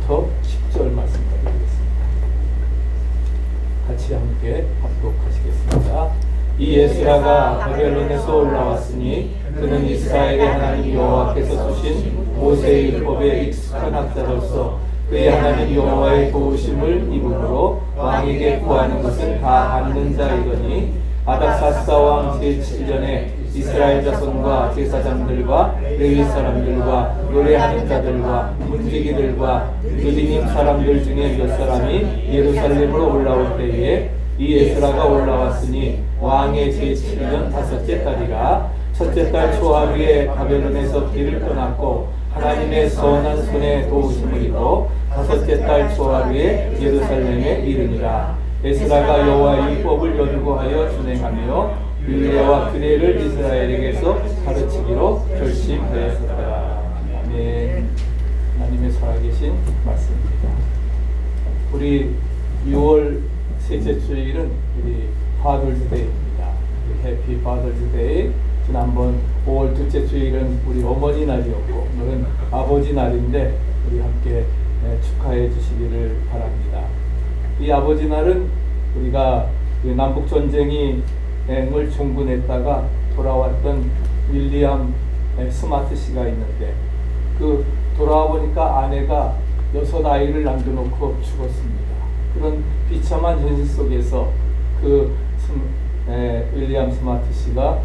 1절부터 10절 말씀까지 드리겠습니다. 같이 함께 합독하시겠습니다. 이 에스라가 바벨론에서 올라왔으니 그는 이스라엘의 하나님 여호와께서 주신 모세의 율법에 익숙한 학자로서 그의 하나님 여호와의 도우심을 입음으로 왕에게 구하는 것은 다 받는 자이더니 아닥사스다 왕 제7년에 이스라엘 자손과 제사장들과 레위 사람들과 노래하는 자들과 문지기들과 느디님 사람들 중에 몇 사람이 예루살렘으로 올라올 때에 이 에스라가 올라왔으니 왕의 제7년 다섯째 달이라. 첫째 달 초하루에 바벨론에서 길을 떠났고 하나님의 선한 손에 도우심을 입어 다섯째 달 초하루에 예루살렘에 이르니라. 에스라가 여호와의 율법을 연구하여 준행하며 율례와 규례를 이스라엘에게서 가르치기로 결심하였더라. 아멘. 하나님의 살아계신 말씀입니다. 우리 6월 셋째 주일은 우리 파더스데이입니다. 해피 파더스데이. 지난번 5월 둘째 주일은 우리 어머니 날이었고 오늘은 아버지 날인데 우리 함께 축하해 주시기를 바랍니다. 이 아버지 날은 우리가 남북 전쟁을 종군했다가 돌아왔던 윌리엄 스마트 씨가 있는데 그 돌아와 보니까 아내가 6아이를 남겨놓고 죽었습니다. 그런 비참한 현실 속에서 그 윌리엄 스마트 씨가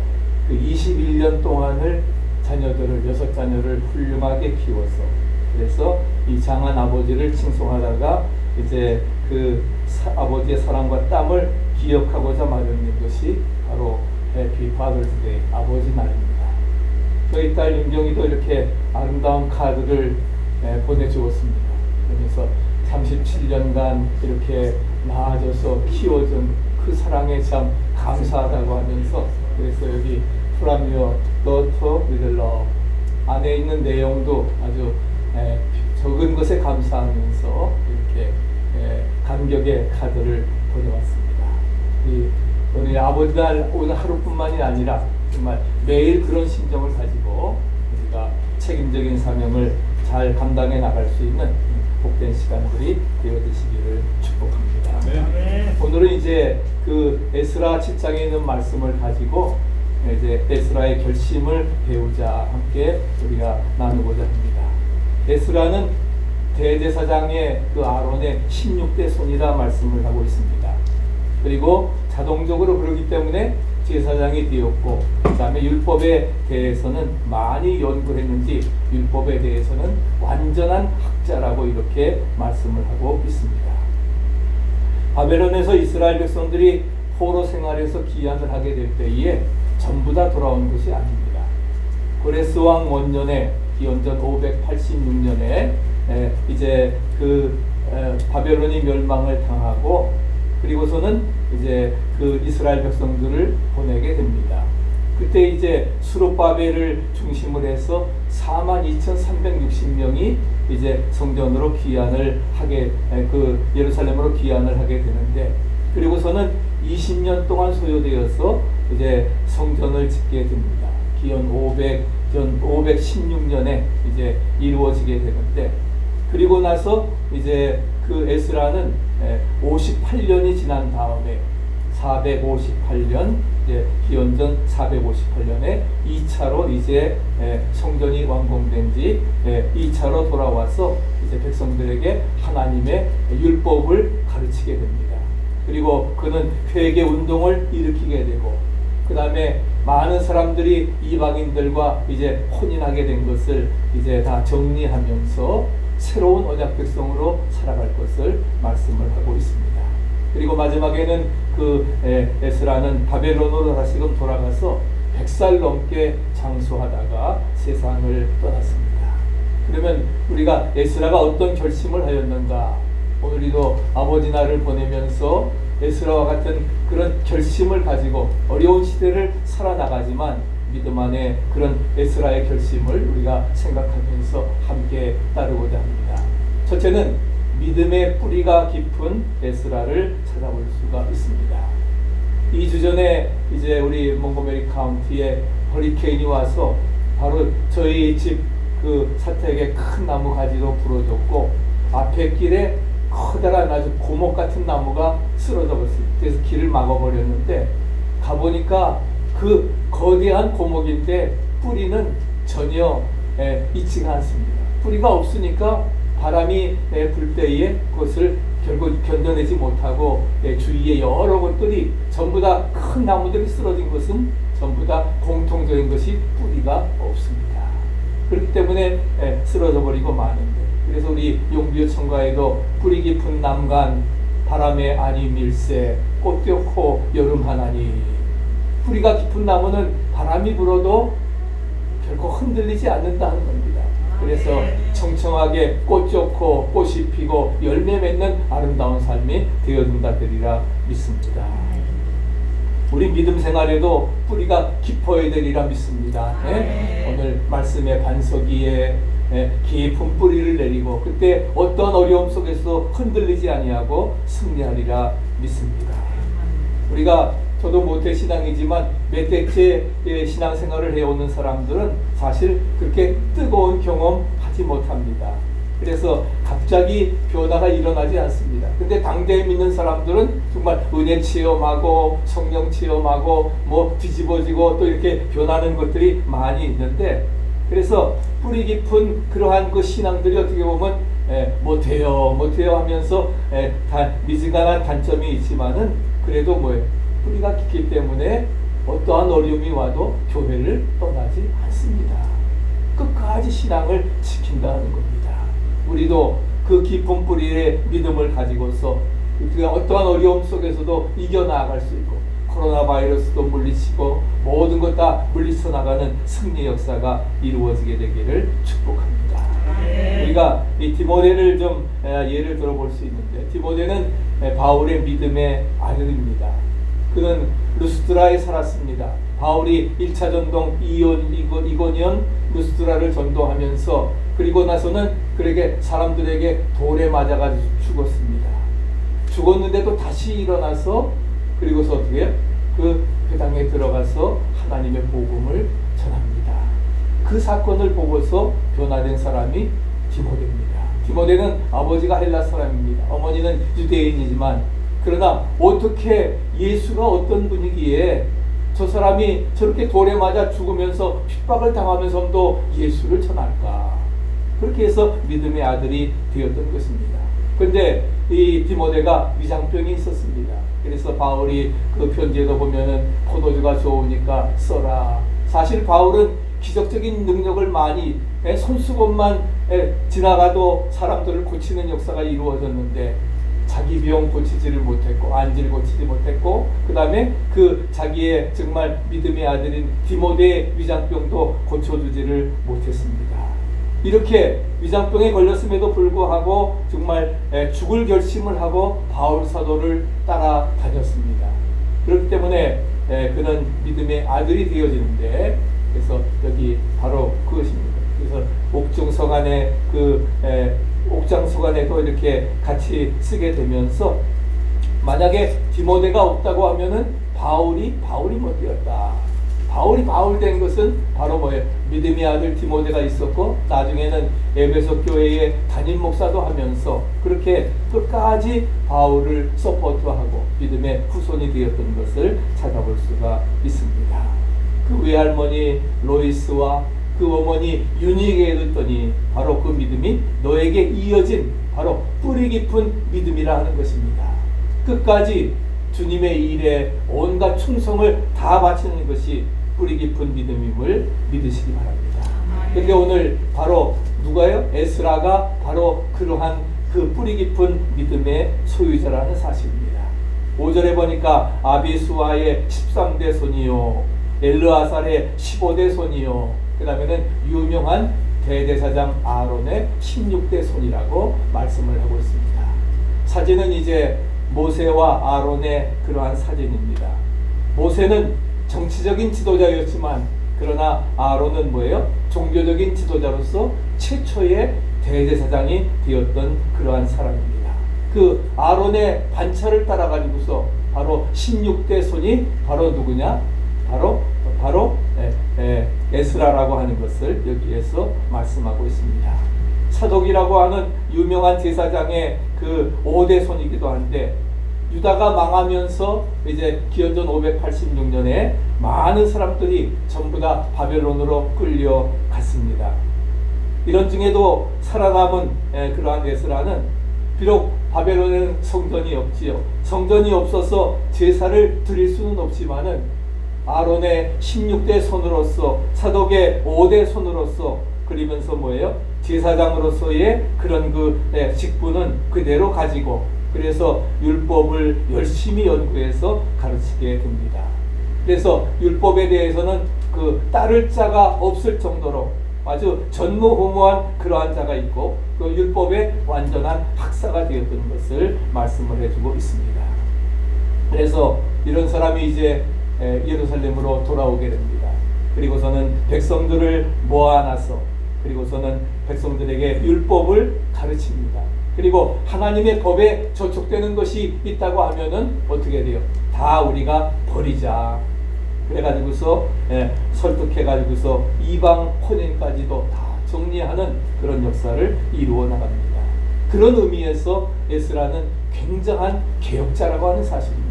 그 21년 동안을 자녀들을 6자녀를 훌륭하게 키워서 그래서 이 장한 아버지를 칭송하다가 이제 그 아버지의 사랑과 땀을 기억하고자 마련된 것이 바로 해피 파더스데이 아버지 날입니다. 저희 딸 윤경이도 이렇게 아름다운 카드를 보내주었습니다. 그래서 37년간 이렇게 낳아줘서 키워준 그 사랑에 참 감사하다고 하면서 그래서 여기 From your daughter with love 안에 있는 내용도 아주 적은 것에 감사하면서 이렇게 감격의 카드를 보내왔습니다. 오늘 아버지 날 오늘 하루뿐만이 아니라 정말 매일 그런 심정을 가지고 우리가 책임적인 사명을 잘 감당해 나갈 수 있는 복된 시간들이 되어지시기를 축복합니다. 네. 오늘은 이제 그 에스라 7장에 있는 말씀을 가지고 이제 에스라의 결심을 배우자 함께 우리가 나누고자 합니다. 에스라는 대제사장의 그 아론의 16대 손이라 말씀을 하고 있습니다. 그리고 자동적으로 그러기 때문에 제사장이 되었고 그 다음에 율법에 대해서는 많이 연구했는지 율법에 대해서는 완전한 학자라고 이렇게 말씀을 하고 있습니다. 바벨론에서 이스라엘 백성들이 포로 생활에서 기한을 하게 될 때에 전부 다 돌아온 것이 아닙니다. 고레스 왕 원년에 기원전 586년에 이제 그 바벨론이 멸망을 당하고 그리고서는 이제 그 이스라엘 백성들을 보내게 됩니다. 그때 이제 수룹바벨을 중심으로 해서 42,360명이 이제 성전으로 귀환을 하게 그 예루살렘으로 귀환을 하게 되는데 그리고서는 20년 동안 소요되어서 이제 성전을 짓게 됩니다. 기원 516년에 이제 이루어지게 되는데 그리고 나서 이제 그 에스라는 58년이 지난 다음에 458년 이제 기원전 458년에 2차로 이제 성전이 완공된 지 2차로 돌아와서 이제 백성들에게 하나님의 율법을 가르치게 됩니다. 그리고 그는 회개 운동을 일으키게 되고 그 다음에 많은 사람들이 이방인들과 이제 혼인하게 된 것을 이제 다 정리하면서 새로운 언약 백성으로 살아갈 것을 말씀을 하고 있습니다. 그리고 마지막에는 그 에스라는 바벨론으로 다시금 돌아가서 100살 넘게 장수하다가 세상을 떠났습니다. 그러면 우리가 에스라가 어떤 결심을 하였는가? 오늘도 아버지 날을 보내면서 에스라와 같은 그런 결심을 가지고 어려운 시대를 살아나가지만 믿음 안에 그런 에스라의 결심을 우리가 생각하면서 함께 따르고자 합니다. 첫째는 믿음의 뿌리가 깊은 에스라를 찾아볼 수가 있습니다. 2주 전에 이제 우리 몽고메리 카운티에 허리케인이 와서 바로 저희 집 그 사택에 큰 나무 가지도 부러졌고 앞에 길에 커다란 아주 고목 같은 나무가 쓰러져 버렸어요. 그래서 길을 막아버렸는데 가보니까 그 거대한 고목인데 뿌리는 전혀 있지가 않습니다. 뿌리가 없으니까 바람이 불 때에 그것을 결국 견뎌내지 못하고 주위에 여러 곳들이 전부 다 큰 나무들이 쓰러진 것은 전부 다 공통적인 것이 뿌리가 없습니다. 그렇기 때문에 쓰러져 버리고 마는데, 그래서 우리 용비어 청가에도 뿌리 깊은 남간 바람에 아니 밀새 꽃 띄고 여름 하나니, 뿌리가 깊은 나무는 바람이 불어도 결코 흔들리지 않는다는 겁니다. 그래서 청청하게 꽃 좋고 꽃이 피고 열매 맺는 아름다운 삶이 되어준다 되리라 믿습니다. 우리 믿음 생활에도 뿌리가 깊어야 되리라 믿습니다. 오늘 말씀의 반석위에 깊은 뿌리를 내리고 그때 어떤 어려움 속에서도 흔들리지 아니하고 승리하리라 믿습니다. 우리가 저도 모태 신앙이지만 몇 대째 신앙생활을 해오는 사람들은 사실 그렇게 뜨거운 경험 하지 못합니다. 그래서 갑자기 변화가 일어나지 않습니다. 근데 당대에 믿는 사람들은 정말 은혜 체험하고 성령 체험하고 뭐 뒤집어지고 또 이렇게 변하는 것들이 많이 있는데, 그래서 뿌리 깊은 그러한 그 신앙들이 어떻게 보면 못해요 하면서 미지근한 단점이 있지만은 그래도 뿌리가 깊기 때문에 어떠한 어려움이 와도 교회를 떠나지 않습니다. 끝까지 신앙을 지킨다는 겁니다. 우리도 그 깊은 뿌리의 믿음을 가지고서 어떠한 어려움 속에서도 이겨나갈 수 있고 코로나 바이러스도 물리치고 모든 것 다 물리쳐 나가는 승리 역사가 이루어지게 되기를 축복합니다. 우리가 이 디모데를 좀 예를 들어볼 수 있는데, 디모데는 바울의 믿음의 아들입니다. 그는 루스드라에 살았습니다. 바울이 1차 전동 이고니온 루스드라를 전도하면서 그리고 나서는 그에게 사람들에게 돌에 맞아가지고 죽었습니다. 죽었는데도 다시 일어나서 그리고서 어떻게 해요? 그 회당에 들어가서 하나님의 복음을 전합니다. 그 사건을 보고서 변화된 사람이 디모데입니다. 디모데는 아버지가 헬라 사람입니다. 어머니는 유대인이지만 그러나 어떻게 예수가 어떤 분위기에 저 사람이 저렇게 돌에 맞아 죽으면서 핍박을 당하면서도 예수를 전할까? 그렇게 해서 믿음의 아들이 되었던 것입니다. 그런데 이 디모데가 위장병이 있었습니다. 그래서 바울이 그 편지에도 보면은 포도주가 좋으니까 써라. 사실 바울은 기적적인 능력을 많이 손수건만 지나가도 사람들을 고치는 역사가 이루어졌는데 자기 병 고치지를 못했고 안질 고치지 못했고 그 다음에 그 자기의 정말 믿음의 아들인 디모데의 위장병도 고쳐주지를 못했습니다. 이렇게 위장병에 걸렸음에도 불구하고 정말 죽을 결심을 하고 바울 사도를 따라다녔습니다. 그렇기 때문에 그는 믿음의 아들이 되어지는데, 그래서 여기 바로 그것입니다. 그래서 옥중서간에 옥장서간에도 이렇게 같이 쓰게 되면서 만약에 디모데가 없다고 하면은 바울이 못 되었다. 바울이 바울 된 것은 바로 뭐예요? 믿음의 아들 디모데가 있었고 나중에는 에베소 교회의 담임 목사도 하면서 그렇게 끝까지 바울을 서포트하고 믿음의 후손이 되었던 것을 찾아볼 수가 있습니다. 그 외할머니 로이스와 그 어머니 유니에게 듣더니 바로 그 믿음이 너에게 이어진 바로 뿌리 깊은 믿음이라 하는 것입니다. 끝까지 주님의 일에 온갖 충성을 다 바치는 것이 뿌리 깊은 믿음임을 믿으시기 바랍니다. 그런데 오늘 바로 누가요? 에스라가 바로 그러한 그 뿌리 깊은 믿음의 소유자라는 사실입니다. 5절에 보니까 아비수아의 13대 손이요 엘르아살의 15대 손이요 그 다음에는 유명한 대제사장 아론의 16대 손이라고 말씀을 하고 있습니다. 사진은 이제 모세와 아론의 그러한 사진입니다. 모세는 정치적인 지도자였지만 그러나 아론은 뭐예요? 종교적인 지도자로서 최초의 대제사장이 되었던 그러한 사람입니다. 그 아론의 반차를 따라가지고서 바로 16대 손이 바로 누구냐? 바로 에스라라고 하는 것을 여기에서 말씀하고 있습니다. 사독이라고 하는 유명한 제사장의 그 5대 손이기도 한데, 유다가 망하면서 이제 기원전 586년에 많은 사람들이 전부 다 바벨론으로 끌려갔습니다. 이런 중에도 살아남은 그러한 에스라는 비록 바벨론에는 성전이 없지요. 성전이 없어서 제사를 드릴 수는 없지만은 아론의 16대 손으로서, 사독의 5대 손으로서, 그리면서 뭐예요? 제사장으로서의 그런 그 직분은 그대로 가지고, 그래서 율법을 열심히 연구해서 가르치게 됩니다. 그래서 율법에 대해서는 그 따를 자가 없을 정도로 아주 전무후무한 그러한 자가 있고, 그 율법의 완전한 학사가 되었던 것을 말씀을 해주고 있습니다. 그래서 이런 사람이 이제 예루살렘으로 돌아오게 됩니다. 그리고서는 백성들을 모아놔서, 그리고서는 백성들에게 율법을 가르칩니다. 그리고 하나님의 법에 저촉되는 것이 있다고 하면은 어떻게 돼요? 다 우리가 버리자. 그래가지고서 설득해가지고서 이방 혼인까지도 다 정리하는 그런 역사를 이루어 나갑니다. 그런 의미에서 에스라는 굉장한 개혁자라고 하는 사실입니다.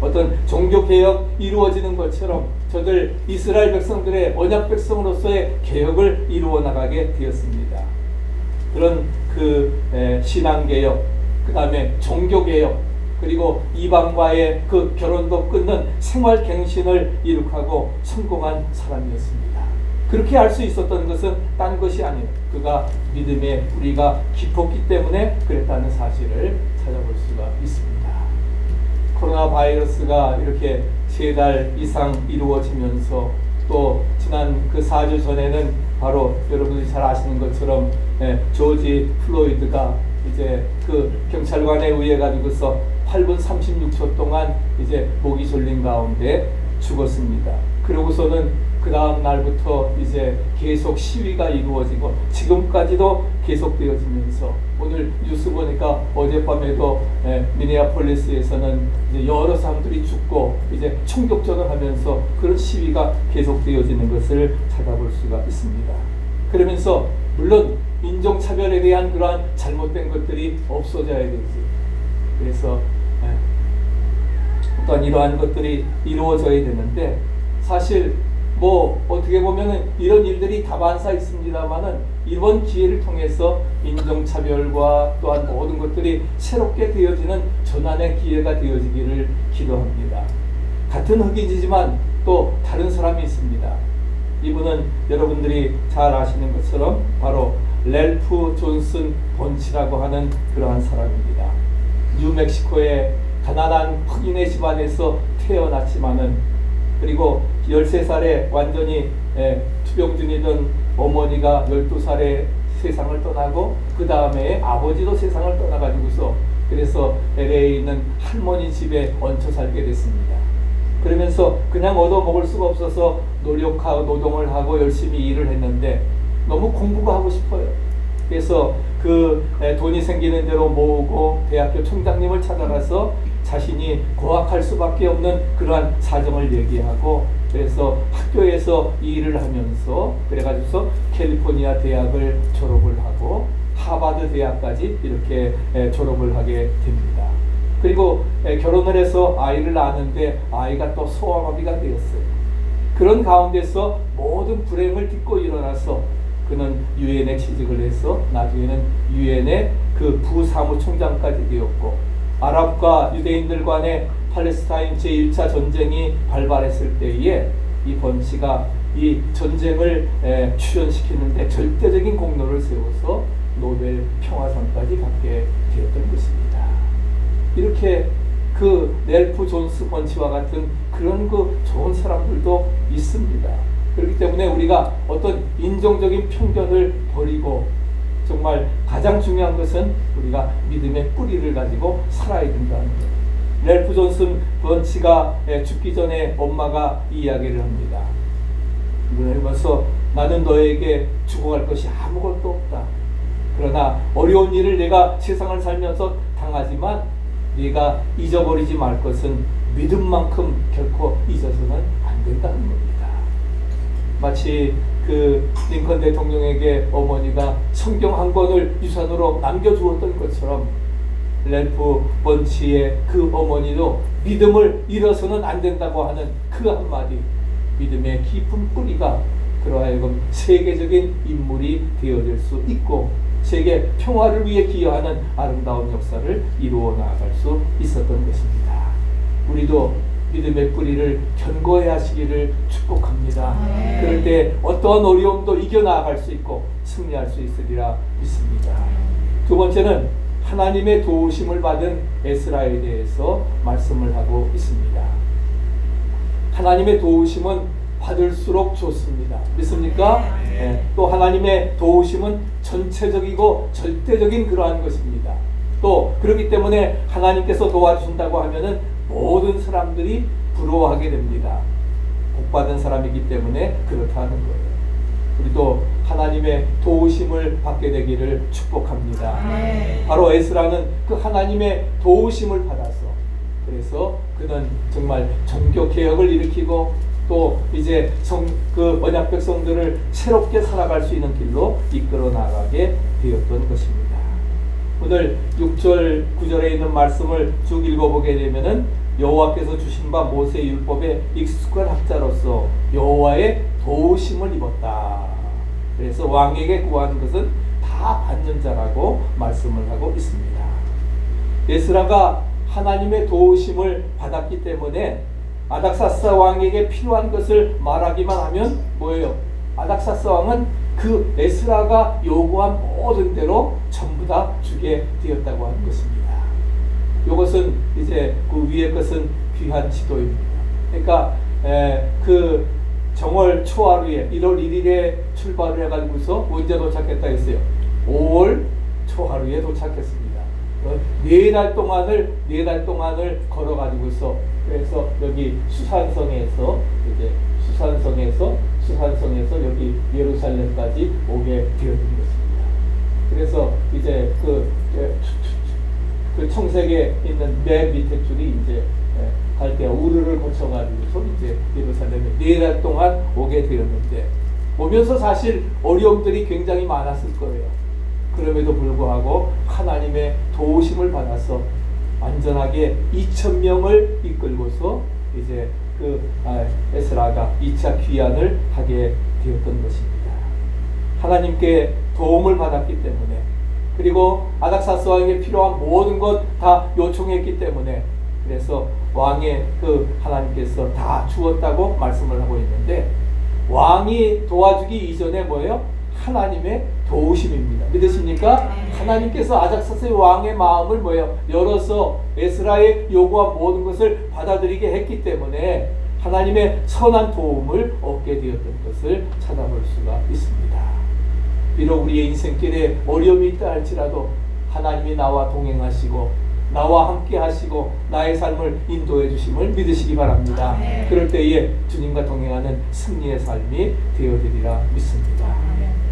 어떤 종교개혁 이루어지는 것처럼 저들 이스라엘 백성들의 언약 백성으로서의 개혁을 이루어 나가게 되었습니다. 그런 그 신앙개혁, 그 다음에 종교개혁, 그리고 이방과의 그 결혼도 끊는 생활갱신을 이룩하고 성공한 사람이었습니다. 그렇게 할 수 있었던 것은 딴 것이 아니에요. 그가 믿음의 뿌리가 깊었기 때문에 그랬다는 사실을 찾아볼 수가 있습니다. 코로나 바이러스가 이렇게 3달 이상 이루어지면서, 또 지난 그 4주 전에는 바로 여러분들이 잘 아시는 것처럼 조지 플로이드가 이제 그 경찰관에 의해 가지고서 8분 36초 동안 이제 목이 졸린 가운데 죽었습니다. 그러고서는 그 다음 날부터 이제 계속 시위가 이루어지고 지금까지도 계속되어지면서, 오늘 뉴스 보니까 어젯밤에도 미네아폴리스에서는 이제 여러 사람들이 죽고 이제 총격전을 하면서 그런 시위가 계속되어지는 것을 찾아볼 수가 있습니다. 그러면서 물론 인종차별에 대한 그러한 잘못된 것들이 없어져야 되지. 그래서 어떤 이러한 것들이 이루어져야 되는데, 사실 뭐 어떻게 보면은 이런 일들이 다반사 있습니다만은 이번 기회를 통해서 인종차별과 또한 모든 것들이 새롭게 되어지는 전환의 기회가 되어지기를 기도합니다. 같은 흑인이지만 또 다른 사람이 있습니다. 이분은 여러분들이 잘 아시는 것처럼 바로 렐프 존슨 번치라고 하는 그러한 사람입니다. 뉴멕시코의 가난한 흑인의 집안에서 태어났지만은, 그리고 13살에 완전히 투병중이던 어머니가 12살에 세상을 떠나고, 그 다음에 아버지도 세상을 떠나가지고서 그래서 LA에 있는 할머니 집에 얹혀 살게 됐습니다. 그러면서 그냥 얻어먹을 수가 없어서 노력하고 노동을 하고 열심히 일을 했는데 너무 공부가 하고 싶어요. 그래서 그 돈이 생기는 대로 모으고 대학교 총장님을 찾아가서 자신이 고학할 수밖에 없는 그러한 사정을 얘기하고, 그래서 학교에서 일을 하면서 그래가지고서 캘리포니아 대학을 졸업을 하고 하버드 대학까지 이렇게 졸업을 하게 됩니다. 그리고 결혼을 해서 아이를 낳았는데 아이가 또 소아마비가 되었어요. 그런 가운데서 모든 불행을 딛고 일어나서 그는 유엔에 취직을 해서 나중에는 유엔의 그 부사무총장까지 되었고, 아랍과 유대인들 간의 팔레스타인 제1차 전쟁이 발발했을 때에 이 번치가 이 전쟁을 출연시키는데 절대적인 공로를 세워서 노벨 평화상까지 받게 되었던 것입니다. 이렇게 그 렐프 존스 번치와 같은 그런 그 좋은 사람들도 있습니다. 그렇기 때문에 우리가 어떤 인종적인 편견을 버리고, 정말 가장 중요한 것은 우리가 믿음의 뿌리를 가지고 살아야 된다는 거예요. 렐프 존슨 번치가 죽기 전에 엄마가 이야기를 합니다. 그러면서 나는 너에게 죽어갈 것이 아무것도 없다. 그러나 어려운 일을 내가 세상을 살면서 당하지만 네가 잊어버리지 말 것은 믿음만큼 결코 잊어서는 안 된다는 겁니다. 마치 그 링컨 대통령에게 어머니가 성경 한 권을 유산으로 남겨주었던 것처럼 렐프 번치의 그 어머니도 믿음을 잃어서는 안 된다고 하는 그 한마디, 믿음의 깊은 뿌리가 그러하여금 세계적인 인물이 되어질 수 있고 세계 평화를 위해 기여하는 아름다운 역사를 이루어 나아갈 수 있었던 것입니다. 우리도 믿음의 뿌리를 견고히 하시기를 축복합니다. 그럴 때 어떠한 어려움도 이겨나갈 수 있고 승리할 수 있으리라 믿습니다. 두 번째는 하나님의 도우심을 받은 에스라에 대해서 말씀을 하고 있습니다. 하나님의 도우심은 받을수록 좋습니다. 믿습니까? 네. 또 하나님의 도우심은 전체적이고 절대적인 그러한 것입니다. 또 그렇기 때문에 하나님께서 도와주신다고 하면은 모든 사람들이 부러워하게 됩니다. 복받은 사람이기 때문에 그렇다는 거예요. 우리도 하나님의 도우심을 받게 되기를 축복합니다. 바로 에스라는 그 하나님의 도우심을 받아서 그래서 그는 정말 종교 개혁을 일으키고 또 이제 그 언약 백성들을 새롭게 살아갈 수 있는 길로 이끌어 나가게 되었던 것입니다. 오늘 6절 9절에 있는 말씀을 쭉 읽어보게 되면은 여호와께서 주신 바 모세의 율법에 익숙한 학자로서 여호와의 도우심을 입었다. 그래서 왕에게 구하는 것은 다 받는 자라고 말씀을 하고 있습니다. 에스라가 하나님의 도우심을 받았기 때문에 아닥사스다 왕에게 필요한 것을 말하기만 하면 뭐예요? 아닥사스다 왕은 그 에스라가 요구한 모든 대로 전부 다 주게 되었다고 하는 것입니다. 이것은 이제 그 위의 것은 귀한 지도입니다. 그러니까 그 정월 초하루에 1월 1일에 출발을 해가지고서 언제 도착했다 했어요? 5월 초하루에 도착했습니다. 4달 동안을 걸어가지고서 그래서 여기 수산성에서 여기 예루살렘까지 오게 되었던 것입니다. 그래서 이제 그 청색에 있는 맨 밑에 줄이 이제 갈대아 우르를 거쳐가지고서 이제 예루살렘에 4달 동안 오게 되었는데 오면서 사실 어려움들이 굉장히 많았을 거예요. 그럼에도 불구하고 하나님의 도우심을 받아서 안전하게 2,000명을 이끌고서 이제 그 에스라가 2차 귀환을 하게 되었던 것입니다. 하나님께 도움을 받았기 때문에 그리고 아닥사스 왕에게 필요한 모든 것 다 요청했기 때문에 그래서 왕의 그 하나님께서 다 주었다고 말씀을 하고 있는데 왕이 도와주기 이전에 뭐예요? 하나님의 도우심입니다. 믿으십니까? 하나님께서 아닥사스 왕의 마음을 뭐예요? 열어서 에스라의 요구한 모든 것을 받아들이게 했기 때문에 하나님의 선한 도움을 얻게 되었던 것을 찾아볼 수가 있습니다. 비록 우리의 인생길에 어려움이 있다 할지라도 하나님이 나와 동행하시고 나와 함께 하시고 나의 삶을 인도해 주심을 믿으시기 바랍니다. 그럴 때에 주님과 동행하는 승리의 삶이 되어지리라 믿습니다.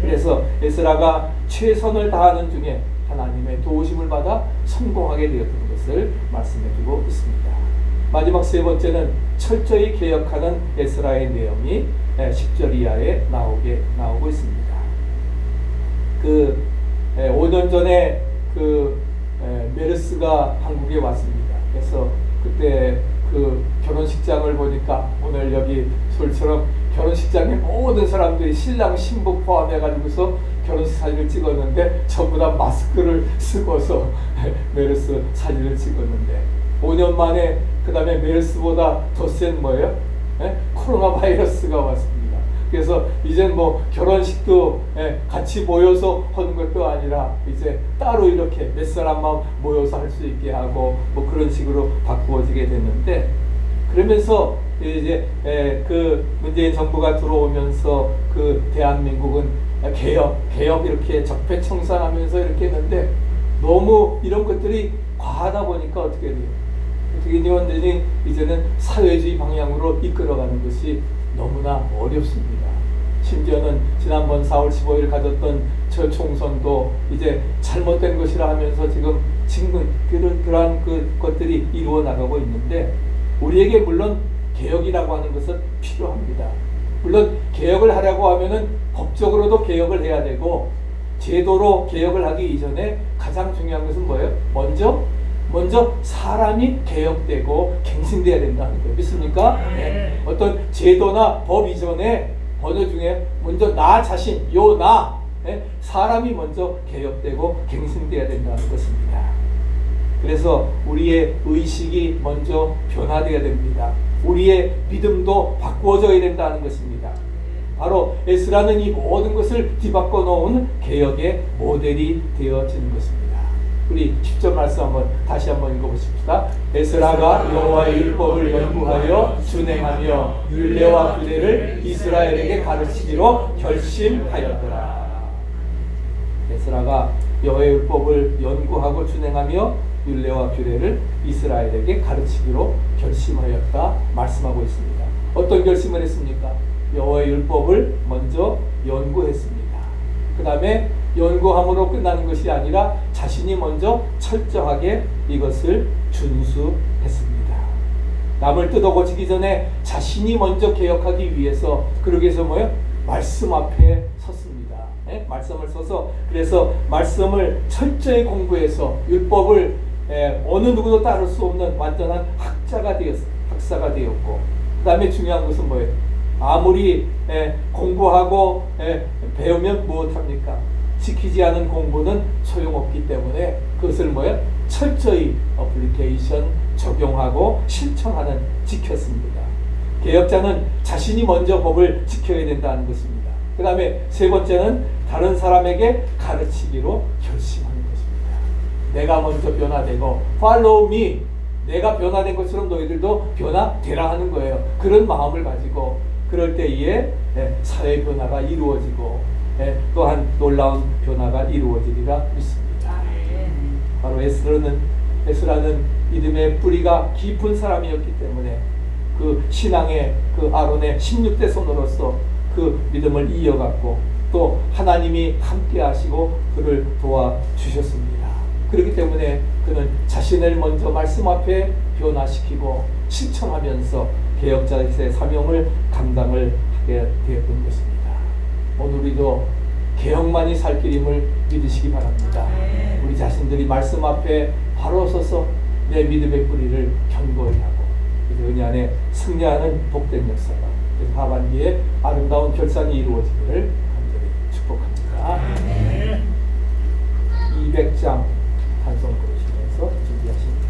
그래서 에스라가 최선을 다하는 중에 하나님의 도우심을 받아 성공하게 되었던 것을 말씀해주고 있습니다. 마지막 세 번째는 철저히 개혁하는 에스라의 내용이 10절 이하에 나오고 있습니다. 5년 전에 메르스가 한국에 왔습니다. 그래서 그때 그 결혼식장을 보니까 오늘 여기 솔처럼 결혼식장에 모든 사람들이 신랑 신부 포함해가지고서 결혼식 사진을 찍었는데 전부 다 마스크를 쓰고서 메르스 사진을 찍었는데 5년 만에 그 다음에 메르스보다 더 센 뭐예요? 코로나 바이러스가 왔습니다. 그래서 이제 뭐 결혼식도 같이 모여서 하는 것도 아니라 이제 따로 이렇게 몇 사람만 모여서 할 수 있게 하고 뭐 그런 식으로 바꾸어지게 됐는데 그러면서 이제 그 문재인 정부가 들어오면서 그 대한민국은 개혁 이렇게 적폐청산하면서 이렇게 했는데 너무 이런 것들이 과하다 보니까 어떻게 돼요? 어떻게 되면 이제는 사회주의 방향으로 이끌어가는 것이 너무나 어렵습니다. 심지어는 지난번 4월 15일 가졌던 저 총선도 이제 잘못된 것이라 하면서 지금 그러한 것들이 이루어 나가고 있는데 우리에게 물론 개혁이라고 하는 것은 필요합니다. 물론 개혁을 하려고 하면은 법적으로도 개혁을 해야 되고 제도로 개혁을 하기 이전에 가장 중요한 것은 뭐예요? 먼저 사람이 개혁되고 갱신돼야 된다는 거예요. 믿습니까? 네. 어떤 제도나 법 이전에 번호 중에 먼저 나 자신, 사람이 먼저 개혁되고 갱신돼야 된다는 것입니다. 그래서 우리의 의식이 먼저 변화되어야 됩니다. 우리의 믿음도 바꾸어져야 된다는 것입니다. 바로 에스라는 이 모든 것을 뒤바꿔 놓은 개혁의 모델이 되어지는 것입니다. 우리 10절 말씀 다시 한번 읽어보십시다. 에스라가 여호와의 율법을 연구하여 준행하며 율례와 규례를 이스라엘에게 가르치기로 결심하였더라. 에스라가 여호와의 율법을 연구하고 준행하며 율례와 규례를 이스라엘에게 가르치기로 결심하였다 말씀하고 있습니다. 어떤 결심을 했습니까? 여호와의 율법을 먼저 연구했습니다. 그 다음에 연구함으로 끝나는 것이 아니라 자신이 먼저 철저하게 이것을 준수했습니다. 남을 뜯어고치기 전에 자신이 먼저 개혁하기 위해서 그러기 위해서 말씀 앞에 섰습니다. 말씀을 서서 그래서 말씀을 철저히 공부해서 율법을 어느 누구도 따를 수 없는 완전한 학사가 되었고 그 다음에 중요한 것은 뭐예요? 아무리 공부하고 배우면 무엇합니까? 지키지 않은 공부는 소용없기 때문에 그것을 철저히 어플리케이션 적용하고 실천하는 지켰습니다. 개혁자는 자신이 먼저 법을 지켜야 된다는 것입니다. 그 다음에 세 번째는 다른 사람에게 가르치기로 결심하는 것입니다. 내가 먼저 변화되고 follow me, 내가 변화된 것처럼 너희들도 변화되라 하는 거예요. 그런 마음을 가지고 그럴 때에 사회 변화가 이루어지고 또한 놀라운 변화가 이루어지리라 믿습니다. 바로 에스라는 믿음의 뿌리가 깊은 사람이었기 때문에 그 신앙의 그 아론의 16대 손으로서 그 믿음을 이어갔고 또 하나님이 함께 하시고 그를 도와주셨습니다. 그렇기 때문에 그는 자신을 먼저 말씀 앞에 변화시키고 실천하면서 개혁자의 사명을 감당을 하게 되었던 것입니다. 오늘 우리도 개혁만이 살 길임을 믿으시기 바랍니다. 우리 자신들이 말씀 앞에 바로 서서 내 믿음의 뿌리를 견고히 하고 은혜 안에 승리하는 복된 역사가 하반기에 아름다운 결산이 이루어지기를 간절히 축복합니다. 200장 단송 고르시면서 준비하십니다.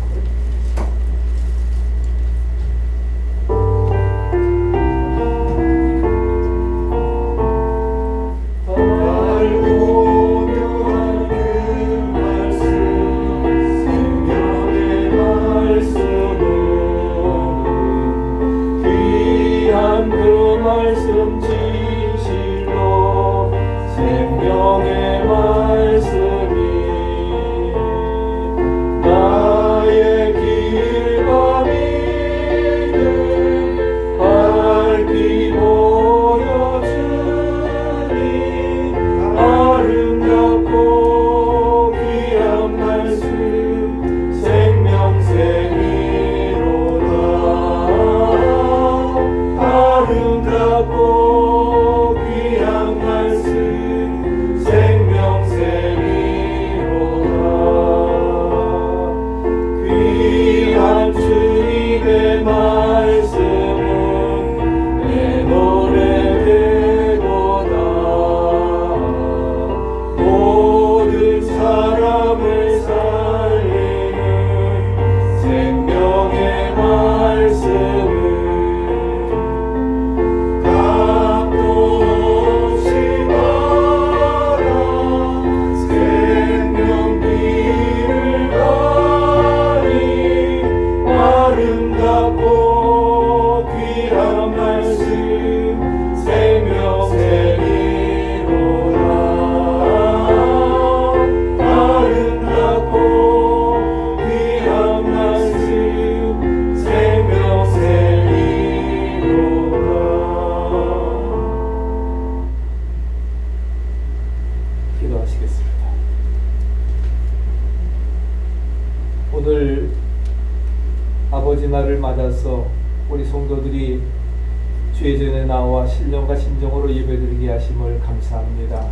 주의 전에 나와 신령과 심정으로 예배드리게 하심을 감사합니다.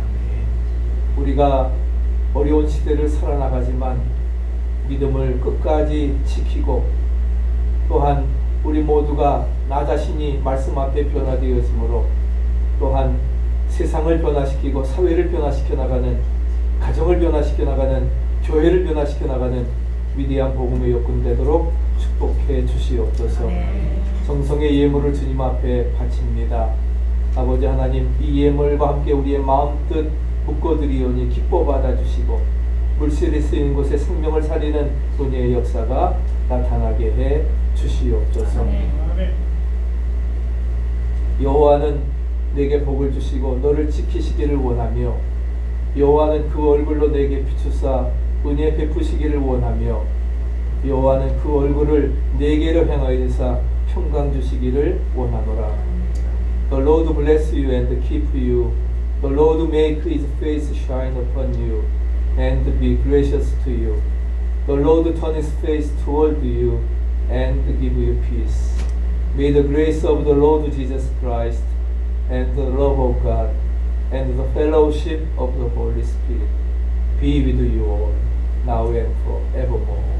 우리가 어려운 시대를 살아나가지만 믿음을 끝까지 지키고 또한 우리 모두가 나 자신이 말씀 앞에 변화되어지므로 또한 세상을 변화시키고 사회를 변화시켜 나가는, 가정을 변화시켜 나가는, 교회를 변화시켜 나가는 위대한 복음의 여건 되도록 축복해 주시옵소서. 정성의 예물을 주님 앞에 바칩니다. 아버지 하나님, 이 예물과 함께 우리의 마음뜻 묶어드리오니 기뻐 받아주시고 물질이 쓰이는 곳에 생명을 살리는 은혜의 역사가 나타나게 해 주시옵소서. 여호와는 내게 복을 주시고 너를 지키시기를 원하며 여호와는 그 얼굴로 내게 비추사 은혜 베푸시기를 원하며 여호와는 그 얼굴을 내게로 향하여서 평강 주시기를 원하노라. The Lord bless you and keep you. The Lord make his face shine upon you and be gracious to you. The Lord turn his face toward you and give you peace. May the grace of the Lord Jesus Christ and the love of God and the fellowship of the Holy Spirit be with you all, now and forevermore.